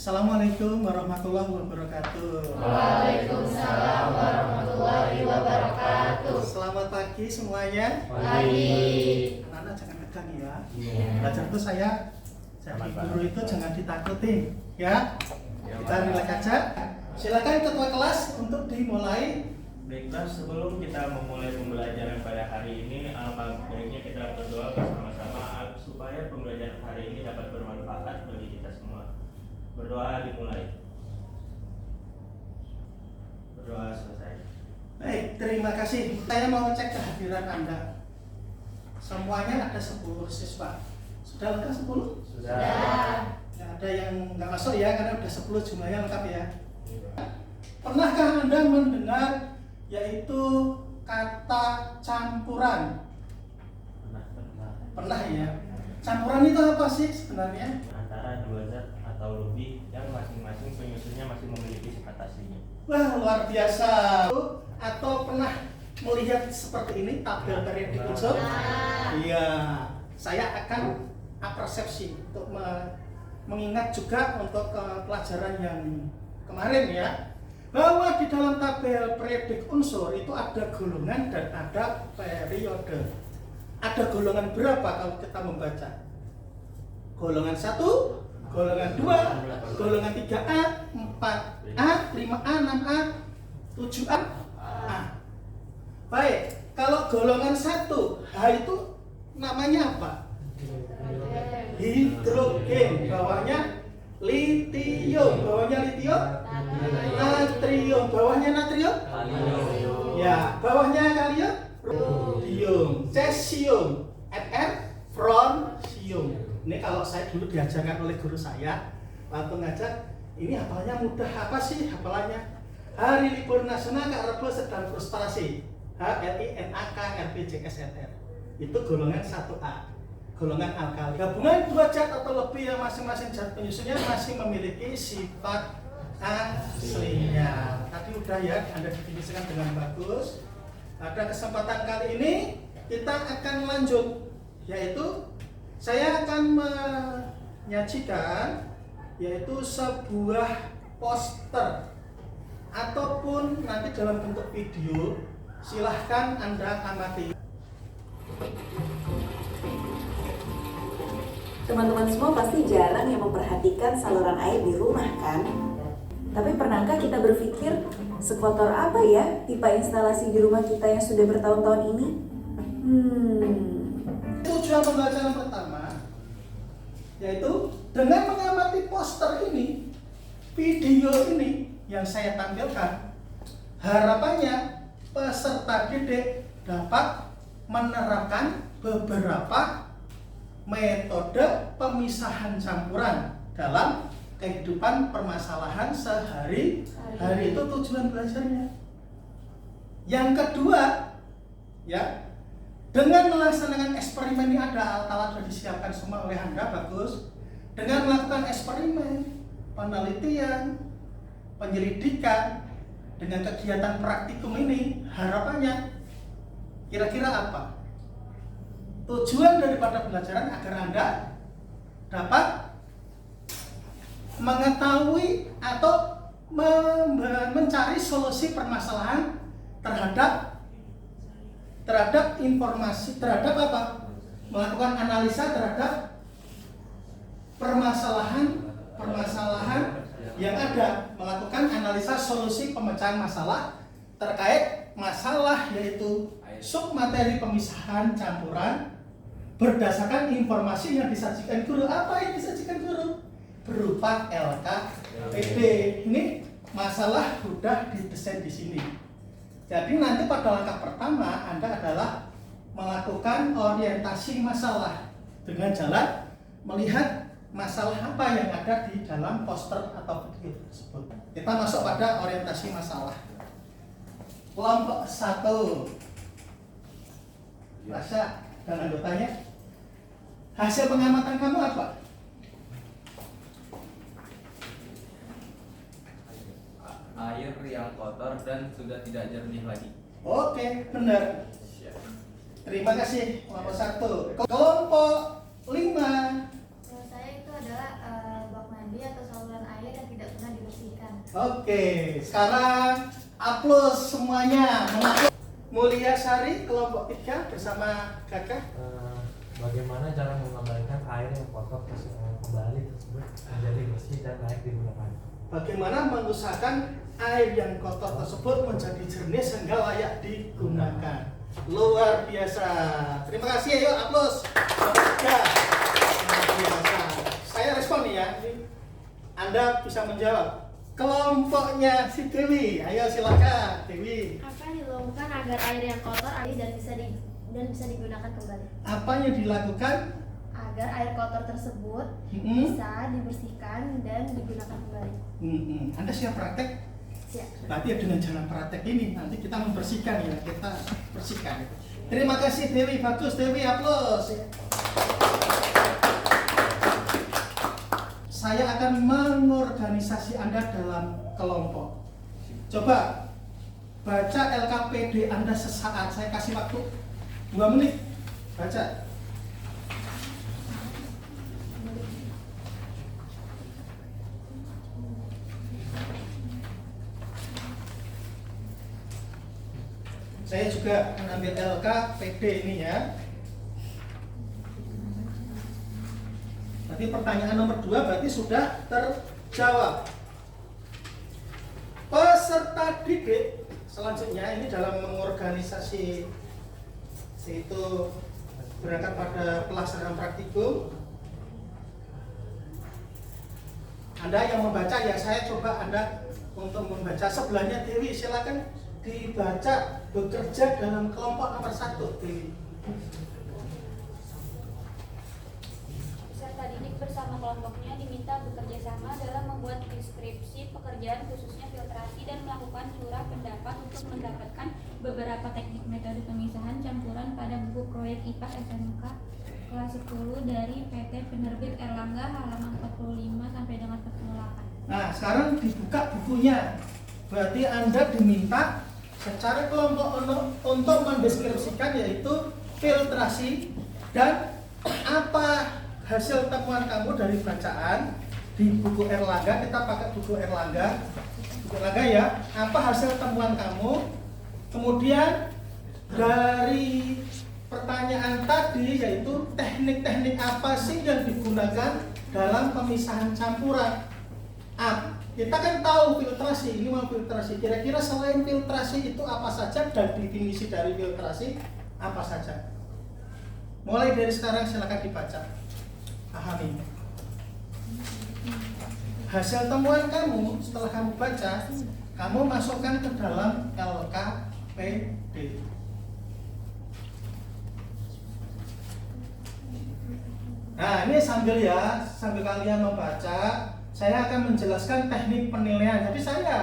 Assalamualaikum warahmatullahi wabarakatuh. Waalaikumsalam warahmatullahi wabarakatuh. Selamat pagi semuanya. Pagi. Anak-anak jangan tegang ya. Belajar itu saya jadi guru itu jangan ditakutin ya. Kita relax aja. Silakan ketua kelas untuk dimulai. Baiklah, sebelum kita memulai pembelajaran pada hari ini, alangkah baiknya kita berdoa bersama-sama supaya pembelajaran hari ini dapat bermanfaat bagi kita semua. Berdoa dimulai. Berdoa selesai. Baik, terima kasih. Saya mau cek kehadiran Anda. Semuanya ada 10 siswa. Sudah lengkap 10? Sudah. Nggak ada yang nggak masuk ya, karena udah 10 jumlahnya lengkap ya. Pernahkah Anda mendengar yaitu kata campuran? Pernah ya. Campuran itu apa sih sebenarnya? Antara dua zat atau lebih yang masing-masing penyusunnya masih memiliki sifat aslinya. Wah, luar biasa. Atau pernah melihat seperti ini tabel periodik unsur? Iya. Saya akan apersepsi untuk mengingat juga untuk pelajaran yang kemarin ya, bahwa di dalam tabel periodik unsur itu ada golongan dan ada periode. Ada golongan berapa kalau kita membaca? Golongan 1, golongan 2, golongan 3A, 4A, 5A, 6A, 7A. Baik, kalau golongan 1, H itu namanya apa? Hidrogen, bawahnya litium, bawahnya litium, natrium, bawahnya natrium, ya, bawahnya kalium, rhodium, cesium, Fr, francium. Ini kalau saya dulu diajarkan oleh guru saya waktu ngajar, ini hafalnya mudah. Apa sih hafalannya? Hari libur nasional Kak Rebo sedang frustrasi. HLINAK RPJSNR. Itu golongan 1A. Golongan alkali. Gabungan dua zat atau lebih yang masing-masing zat penyusunnya masih memiliki sifat aslinya. Tadi udah ya, Anda definisikan dengan bagus. Pada kesempatan kali ini kita akan lanjut, yaitu saya akan menyajikan yaitu sebuah poster ataupun nanti dalam bentuk video. Silahkan Anda amati. Teman-teman semua pasti jarang yang memperhatikan saluran air di rumah kan? Tapi pernahkah kita berpikir sekotor apa ya pipa instalasi di rumah kita yang sudah bertahun-tahun ini? Tujuan pembelajaran pertama yaitu dengan mengamati poster ini, video ini yang saya tampilkan, harapannya peserta didik dapat menerapkan beberapa metode pemisahan campuran dalam kehidupan permasalahan sehari-hari. Itu tujuan belajarnya. Yang kedua, ya, dengan melaksanakan eksperimen ini, ada alat-alat sudah disiapkan semua oleh Anda, bagus. Dengan melakukan eksperimen, penelitian, penyelidikan, dengan kegiatan praktikum ini, harapannya kira-kira apa? Tujuan daripada pembelajaran agar Anda dapat mengetahui atau mencari solusi permasalahan terhadap informasi, terhadap apa? Melakukan analisa terhadap permasalahan yang ada, melakukan analisa solusi pemecahan masalah terkait masalah yaitu submateri pemisahan campuran berdasarkan informasi yang disajikan guru. Apa yang disajikan guru? Berupa LKPD. Ini masalah sudah didesain di sini. Jadi nanti pada langkah pertama Anda adalah melakukan orientasi masalah dengan jalan melihat masalah apa yang ada di dalam poster atau video tersebut. Kita masuk pada orientasi masalah. Kelompok 1. Rasa dan anggotanya. Hasil pengamatan kamu apa? Air yang kotor dan sudah tidak jernih lagi. Oke, benar. Terima kasih kelompok 1. Kelompok 5. Menurut saya itu adalah bak mandi atau saluran air yang dibersihkan. Oke, sekarang aplaus semuanya. Mulia Sari kelompok 3 bersama Kakak. Bagaimana cara mengembalikan air yang kotor kembali tersebut menjadi bersih dan layak digunakan? Bagaimana mengusahakan air yang kotor tersebut menjadi jernih sehingga layak digunakan. Luar biasa. Terima kasih, ayo aplaus. Tiga. Luar biasa. Saya respon nih ya. Ini Anda bisa menjawab. Kelompoknya si Dewi. Ayo silakan, Dewi. Apa yang dilakukan agar air yang kotor dan bisa digunakan kembali? Apa yang dilakukan? Agar air kotor tersebut bisa dibersihkan dan digunakan kembali. Anda siap praktek? Siap. Berarti ya dengan jalan praktek ini nanti kita membersihkan ya, kita bersihkan. Terima kasih Dewi, bagus Dewi, aplaus. Saya akan mengorganisasi Anda dalam kelompok. Coba baca LKPD Anda sesaat, saya kasih waktu 2 menit. Baca. Saya juga mengambil LKPD ini ya. Berarti pertanyaan nomor 2 berarti sudah terjawab. Peserta didik selanjutnya ini dalam mengorganisasi yaitu berangkat pada pelaksanaan praktikum. Anda yang membaca ya, saya coba Anda untuk membaca. Sebelahnya Dewi, silakan dibaca. Bekerja dalam kelompok nomor 1, Dewi. Peserta didik bersama kelompoknya diminta bekerja sama dalam membuat deskripsi pekerjaan khususnya filtrasi dan melakukan curah pendapat untuk mendapatkan beberapa teknik metode pemisahan campuran pada buku proyek IPA SMK kelas 10 dari PT Penerbit Erlangga halaman 45 sampai dengan 48. Nah, sekarang dibuka bukunya. Berarti Anda diminta secara kelompok untuk mendeskripsikan yaitu filtrasi dan apa hasil temuan kamu dari bacaan di buku Erlangga. Kita pakai buku Erlangga ya. Apa hasil temuan kamu? Kemudian dari pertanyaan tadi yaitu teknik-teknik apa sih yang digunakan dalam pemisahan campuran. Kita kan tahu filtrasi, ini mau filtrasi. Kira-kira selain filtrasi itu apa saja dan definisi dari filtrasi apa saja? Mulai dari sekarang silakan dibaca. Pahami. Hasil temuan kamu setelah kamu baca, kamu masukkan ke dalam LKPD. Nah, ini sambil kalian membaca, saya akan menjelaskan teknik penilaian. Jadi saya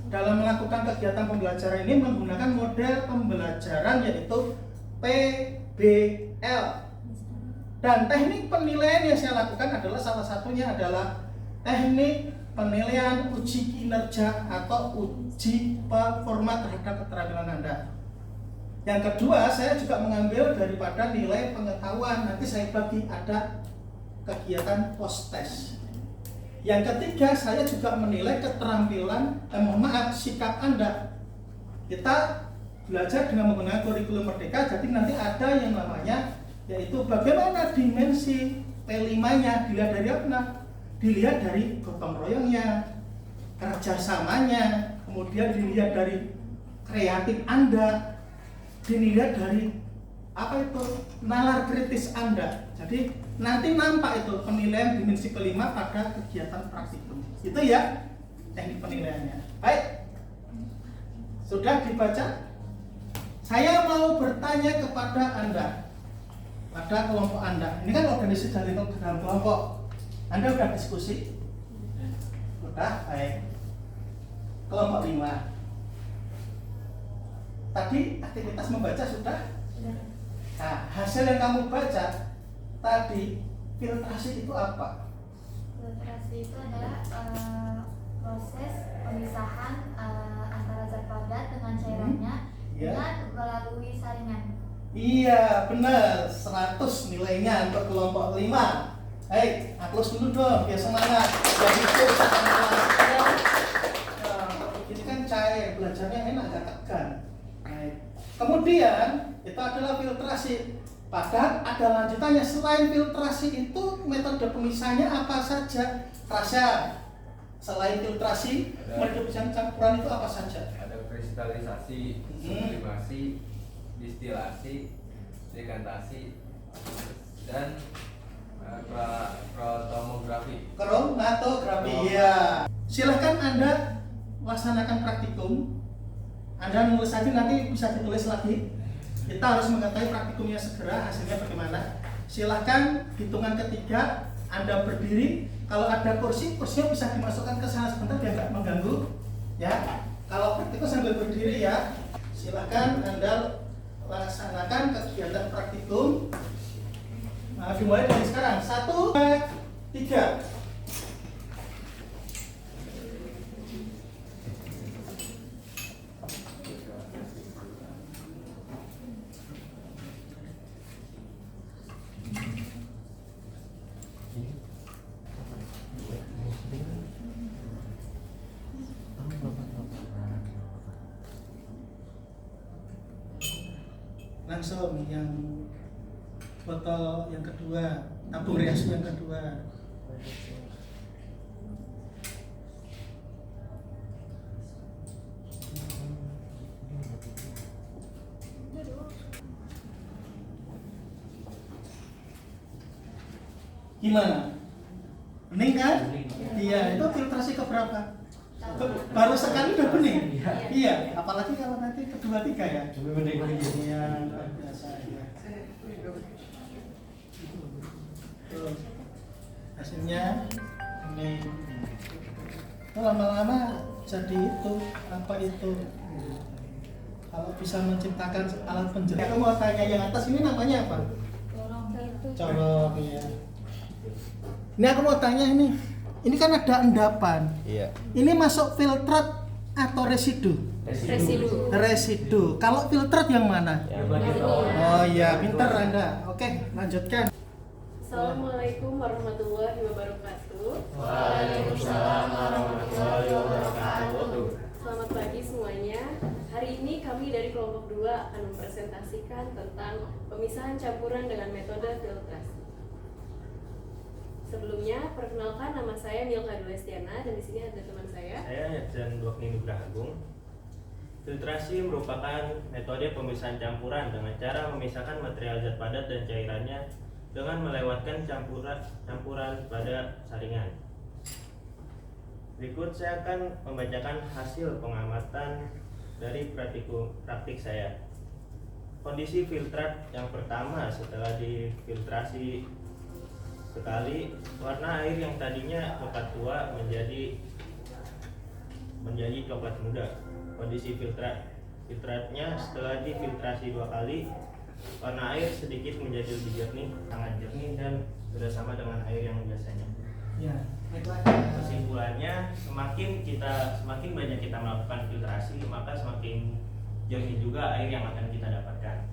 dalam melakukan kegiatan pembelajaran ini menggunakan model pembelajaran yaitu PBL. Dan teknik penilaian yang saya lakukan adalah salah satunya adalah teknik penilaian uji kinerja atau uji performa terhadap keterampilan Anda. Yang kedua, saya juga mengambil daripada nilai pengetahuan. Nanti saya bagi ada kegiatan post test. Yang ketiga, saya juga menilai keterampilan, sikap Anda. Kita belajar dengan menggunakan kurikulum Merdeka, jadi nanti ada yang namanya yaitu bagaimana dimensi P5-nya dilihat dari apa? Dilihat dari gotong royongnya, kerjasamanya, kemudian dilihat dari kreatif Anda, dilihat dari nalar kritis Anda. Jadi nanti nampak itu penilaian dimensi kelima pada kegiatan praktikum. Itu ya teknik penilaiannya. Baik, sudah dibaca? Saya mau bertanya kepada Anda, pada kelompok Anda. Ini kan organisasi dari dalam kelompok. Anda sudah diskusi? Sudah, baik. Kelompok 5. Tadi aktivitas membaca sudah? Nah, hasil yang kamu baca tadi, filtrasi itu apa? Filtrasi itu adalah proses pemisahan antara zat padat dengan cairannya dengan melalui saringan. Iya, benar. 100 nilainya untuk kelompok 5. Hei, aplaus dulu dong, biar semangat. Jadi itu Kemudian itu adalah filtrasi. Padahal ada lanjutannya, selain filtrasi itu metode pemisahannya apa saja? Rasya, selain filtrasi, metode pemisahan campuran itu apa saja? Ada kristalisasi, sublimasi, distilasi, dekantasi, dan kromografi. Kromatografi, ya. Silahkan Anda laksanakan praktikum. Anda nulis saja, nanti bisa ditulis lagi. Kita harus mengetahui praktikumnya segera, hasilnya bagaimana. Silahkan hitungan ketiga Anda berdiri. Kalau ada kursinya bisa dimasukkan ke sana sebentar biar nggak mengganggu. Ya, kalau praktikum sambil berdiri ya. Silahkan Anda laksanakan kegiatan praktikum. Nah, dimulai dari sekarang. 1, 2, 3. Langsung yang botol yang kedua, tabung reaksi yang kedua. Gimana? Bening kan? Iya, itu filtrasi keberapa? Baru sekali udah bening? Iya, apalagi kalau nanti kedua tiga ya? Iya, luar biasa ya. Tuh, hasilnya bening. Oh, lama-lama jadi itu, apa itu? Kalau bisa menciptakan alat penjernih. Kamu mau tanya yang atas ini namanya apa? Corong, ya. Ini aku mau tanya ini kan ada endapan. Iya. Ini masuk filtrat atau residu? Residu. Kalau filtrat yang mana? Oh iya, pintar Anda. Oke, lanjutkan. Assalamualaikum warahmatullahi wabarakatuh. Waalaikumsalam warahmatullahi wabarakatuh. Selamat pagi semuanya. Hari ini kami dari kelompok 2 akan mempresentasikan tentang pemisahan campuran dengan metode filtrasi. Sebelumnya, perkenalkan nama saya Milka Dulestiana dan di sini ada teman saya. Saya Yadzen Dwakni Nugraha Agung. Filtrasi merupakan metode pemisahan campuran dengan cara memisahkan material zat padat dan cairannya dengan melewatkan campuran pada saringan. Berikut saya akan membacakan hasil pengamatan dari praktik saya. Kondisi filtrat yang pertama setelah difiltrasi sekali, warna air yang tadinya coklat tua menjadi coklat muda. Kondisi filtratnya setelah difiltrasi 2 kali, warna air sedikit menjadi lebih jernih, sangat jernih dan sudah sama dengan air yang biasanya. Ya, Kesimpulannya, semakin banyak kita melakukan filtrasi, maka semakin jernih juga air yang akan kita dapatkan.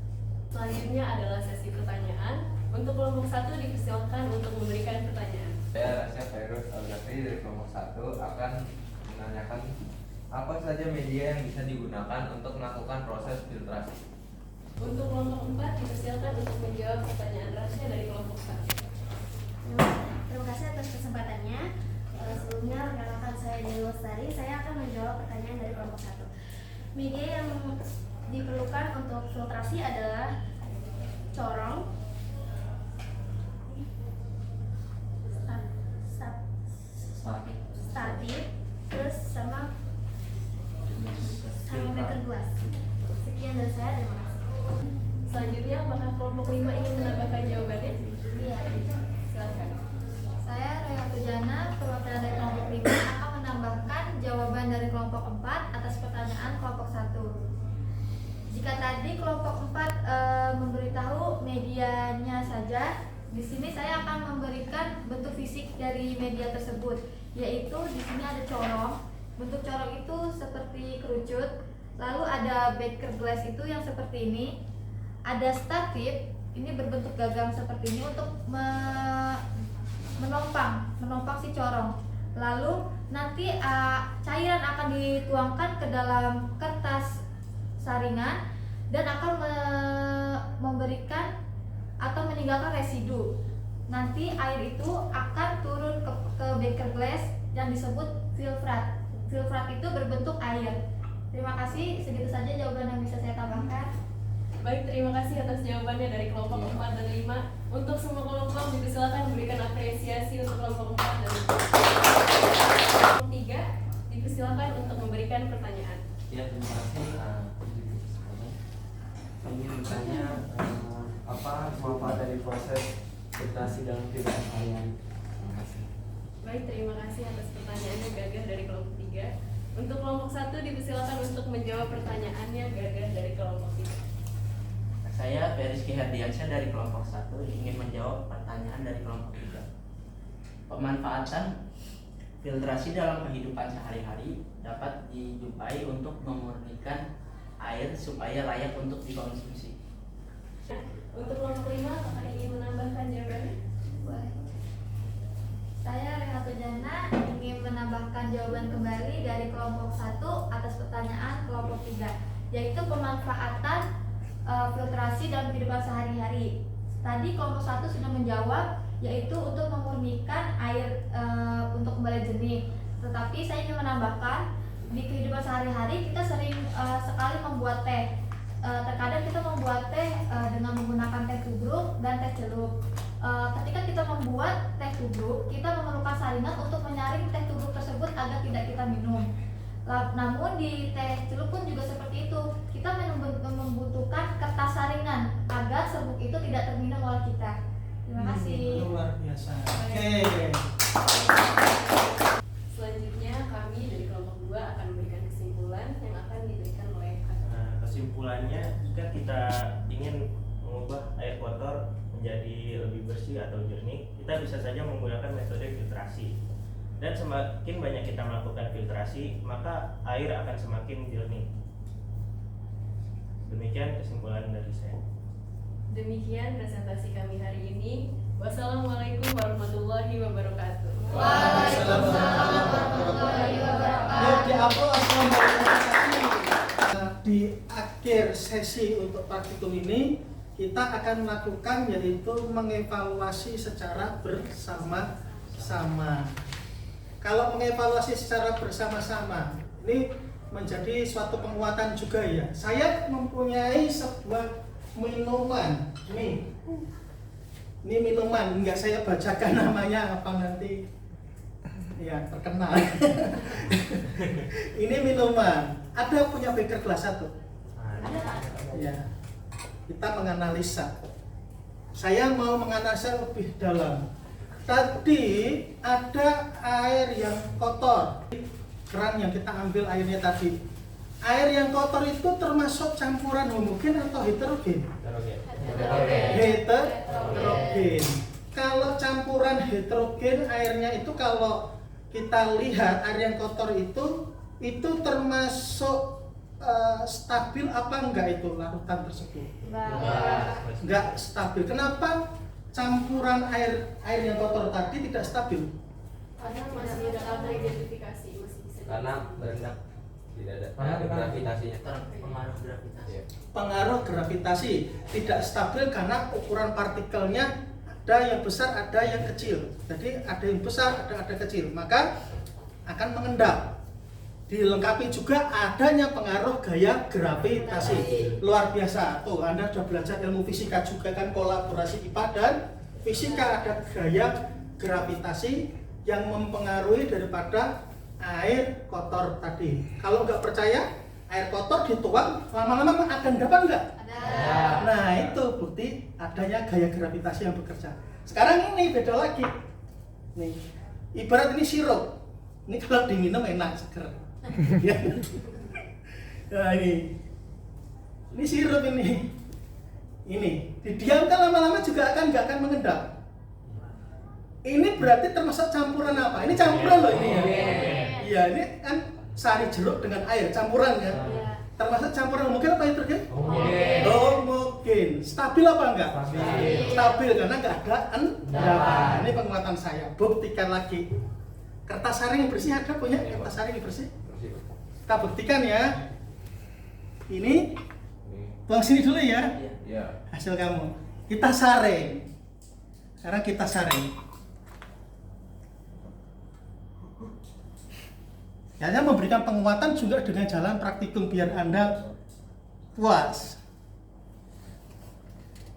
Selanjutnya adalah sesi pertanyaan. Untuk kelompok 1 dipersilakan untuk memberikan pertanyaan. Saya Rasya Fairuz Al-Ghafri dari kelompok 1 akan menanyakan apa saja media yang bisa digunakan untuk melakukan proses filtrasi. Untuk kelompok 4 dipersilakan untuk menjawab pertanyaan Rasya dari kelompok 1. Terima kasih atas kesempatannya. Sebelumnya rekan-rekan saya Dewi Lestari, saya akan menjawab pertanyaan dari kelompok 1. Media yang diperlukan untuk filtrasi adalah corong, statif, terus sama meter gelas. Sekian dari saya, terima kasih. Selanjutnya, apakah kelompok 5 ingin menambahkan jawabannya? Iya. Silakan. Saya Rea Pujana, perwakilan dari kelompok 5 akan menambahkan jawaban dari kelompok 4 atas pertanyaan kelompok 1. Jika tadi kelompok 4 memberitahu medianya saja, di sini saya akan memberikan bentuk fisik dari media tersebut, yaitu di sini ada corong. Bentuk corong itu seperti kerucut, lalu ada beker glass itu yang seperti ini, ada statif, ini berbentuk gagang seperti ini untuk menompang si corong. Lalu nanti cairan akan dituangkan ke dalam kertas saringan dan akan memberikan atau meninggalkan residu. Nanti air itu akan turun ke beker glass yang disebut filtrat. Filtrat itu berbentuk air. Terima kasih, segitu saja jawaban yang bisa saya tambahkan. Baik, terima kasih atas jawabannya dari kelompok 4 dan 5. Untuk semua kelompok dipersilakan memberikan apresiasi untuk kelompok 4 dan kelompok 3. Dipersilakan untuk memberikan pertanyaan. Ya, terima kasih. Saya ingin bertanya apa manfaat dari proses filtrasi dalam kehidupan harian? Terima kasih. Baik, terima kasih atas pertanyaannya Gagah dari kelompok 3. Untuk kelompok 1 dipersilakan untuk menjawab pertanyaannya Gagah dari kelompok 3. Saya Rizky Herdiansyah dari kelompok 1 ingin menjawab pertanyaan dari kelompok 3. Pemanfaatan filtrasi dalam kehidupan sehari-hari dapat dijumpai untuk memurnikan air supaya layak untuk dikonsumsi. Untuk kelompok 5, apakah ingin menambahkan jawabannya? Baik. Saya Renata Jana ingin menambahkan jawaban kembali dari kelompok 1 atas pertanyaan kelompok 3, yaitu pemanfaatan filtrasi dalam kehidupan sehari-hari. Tadi kelompok 1 sudah menjawab, yaitu untuk memurnikan air untuk kembali jernih. Tetapi saya ingin menambahkan, di kehidupan sehari-hari kita sering sekali membuat teh. Terkadang kita membuat teh dengan menggunakan teh tubruk dan teh celup. Ketika kita membuat teh tubruk, kita memerlukan saringan untuk menyaring teh tubruk tersebut agar tidak kita minum. Namun di teh celup pun juga seperti itu. Kita membutuhkan kertas saringan agar serbuk itu tidak terminum oleh kita. Terima kasih. Luar biasa. Oke. Selanjutnya kami dari kelompok 2 akan memberikan kesimpulan yang akan diberikan oleh Kesimpulannya, jika kita ingin mengubah air kotor menjadi lebih bersih atau jernih, kita bisa saja menggunakan metode filtrasi. Dan semakin banyak kita melakukan filtrasi, maka air akan semakin jernih. Demikian kesimpulan dari saya. Demikian presentasi kami hari ini. Wassalamualaikum warahmatullahi wabarakatuh. Waalaikumsalam warahmatullahi wabarakatuh. Di awal di akhir sesi untuk praktikum ini kita akan melakukan yaitu mengevaluasi secara bersama-sama. Kalau mengevaluasi secara bersama-sama ini menjadi suatu penguatan juga ya. Saya mempunyai sebuah minuman ini minuman, enggak saya bacakan namanya apa nanti ya terkenal. Ini minuman. Ada punya beker gelas satu? Ya. Kita menganalisa. Saya mau menganalisa lebih dalam. Tadi ada air yang kotor, keran yang kita ambil airnya tadi. Air yang kotor itu termasuk campuran homogen atau heterogen? Heterogen. Kalau campuran heterogen airnya itu, kalau kita lihat air yang kotor itu termasuk stabil apa enggak itu larutan tersebut? Enggak stabil. Kenapa campuran air yang kotor tadi tidak stabil? Karena masih dalam identifikasi, masih bisa. Karena berendak, tidak ada gravitasinya. Pengaruh gravitasi. Pengaruh gravitasi tidak stabil karena ukuran partikelnya ada yang besar, ada yang kecil. Jadi ada yang besar, ada kecil, maka akan mengendap. Dilengkapi juga adanya pengaruh gaya gravitasi. Luar biasa. Tuh, Anda sudah belajar ilmu fisika juga kan, kolaborasi IPA dan fisika, ada gaya gravitasi yang mempengaruhi daripada air kotor tadi. Kalau nggak percaya, air kotor dituang, lama-lama ada endapan nggak? Ada. Nah, itu bukti adanya gaya gravitasi yang bekerja. Sekarang ini beda lagi. Nih, ibarat ini sirup. Ini kalau diminum enak, seger. Ya. Nah, ini sirup ini. Ini didiamkan lama-lama juga nggak akan mengendap. Ini berarti termasuk campuran apa? Ini campuran loh ini ya. Iya, ini kan sari jeruk dengan air, campuran kan. Termasuk campuran homogen apa heterogen? Homogen. Stabil apa enggak? Stabil karena enggak ada endapan. Ini penguatan saya. Buktikan lagi. Kertas saring bersih ada punya? Kertas saring bersih? Kita buktikan ya. Ini Tuang sini dulu ya. Iya. Ya. Hasil kamu. Kita saring. Sekarang kita saring. Hanya memberikan penguatan juga dengan jalan praktikum biar Anda puas.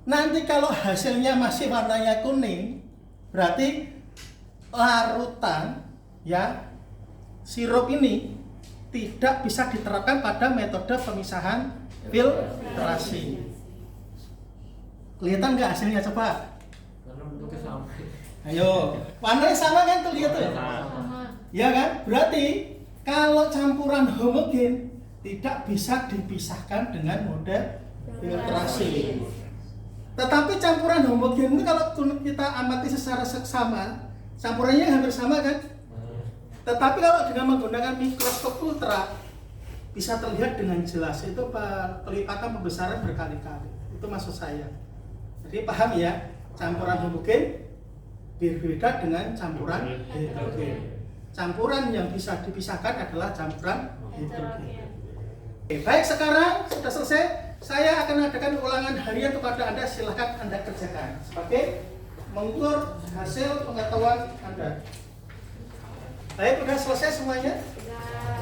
Nanti kalau hasilnya masih warnanya kuning, berarti larutan ya sirup ini tidak bisa diterapkan pada metode pemisahan filtrasi. Kelihatan nggak hasilnya coba? Karena bentuknya sama. Ayo, warnanya sama kan tuh lihat tuh? Ya kan? Berarti kalau campuran homogen tidak bisa dipisahkan dengan mode filtrasi. Tetapi campuran homogen itu kalau kita amati secara seksama, campurannya hampir sama kan? Tetapi kalau dengan menggunakan mikroskop ultra bisa terlihat dengan jelas itu pelipatan pembesaran berkali-kali. Itu maksud saya. Jadi paham ya, campuran homogen berbeda dengan campuran heterogen. Campuran yang bisa dipisahkan adalah campuran heterogen. Oke, baik, sekarang sudah selesai. Saya akan adakan ulangan harian kepada Anda. Silahkan Anda kerjakan sebagai mengukur hasil pengetahuan Anda. Baik, sudah selesai semuanya?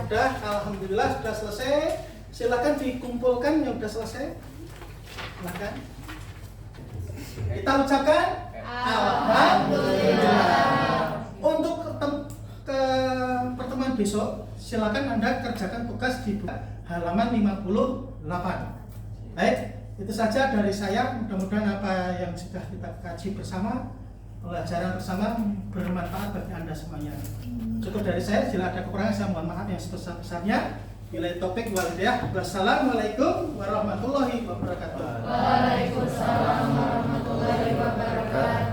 Sudah, alhamdulillah sudah selesai. Silahkan dikumpulkan yang sudah selesai. Silahkan. Kita ucapkan alhamdulillah. Untuk ke pertemuan besok, silakan Anda kerjakan tugas di halaman 58. Baik, itu saja dari saya. Mudah-mudahan apa yang sudah kita kaji bersama, pelajaran bersama bermanfaat bagi Anda semuanya. Cukup dari saya, jika ada kekurangan saya mohon maaf yang sebesar-besarnya. Bila topik wal hidayah. Wassalamualaikum warahmatullahi wabarakatuh. Waalaikumsalam warahmatullahi wabarakatuh.